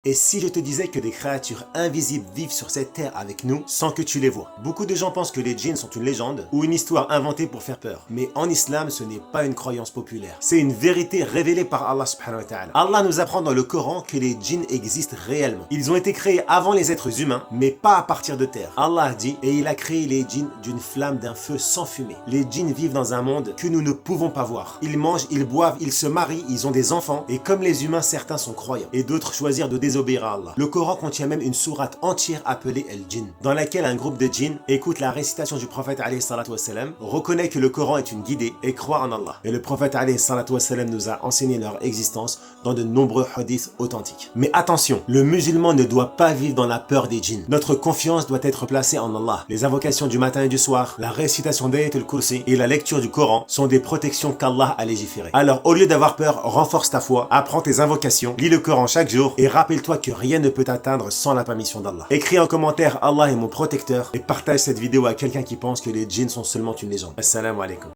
Et si je te disais que des créatures invisibles vivent sur cette terre avec nous sans que tu les vois? Beaucoup de gens pensent que les djinns sont une légende ou une histoire inventée pour faire peur. Mais en islam, ce n'est pas une croyance populaire. C'est une vérité révélée par Allah subhanahu wa ta'ala. Allah nous apprend dans le Coran que les djinns existent réellement. Ils ont été créés avant les êtres humains, mais pas à partir de terre. Allah dit, et il a créé les djinns d'une flamme d'un feu sans fumée. Les djinns vivent dans un monde que nous ne pouvons pas voir. Ils mangent, ils boivent, ils se marient, ils ont des enfants, et comme les humains, certains sont croyants, et d'autres choisirent de désobéir à Allah. Le Coran contient même une sourate entière appelée El Jinn, dans laquelle un groupe de djinns écoute la récitation du prophète alayhi salatu wassalam, reconnaît que le Coran est une guidée et croit en Allah. Et le prophète alayhi salatu wassalam nous a enseigné leur existence dans de nombreux hadiths authentiques. Mais attention, le musulman ne doit pas vivre dans la peur des djinns. Notre confiance doit être placée en Allah. Les invocations du matin et du soir, la récitation d'Ayat al-Kursi et la lecture du Coran sont des protections qu'Allah a légiférées. Alors au lieu d'avoir peur, renforce ta foi, apprends tes invocations, lis le Coran chaque jour et rappelle-toi que rien ne peut t'atteindre sans la permission d'Allah. Écris en commentaire Allah est mon protecteur et partage cette vidéo à quelqu'un qui pense que les djinns sont seulement une légende. Assalamu alaikum.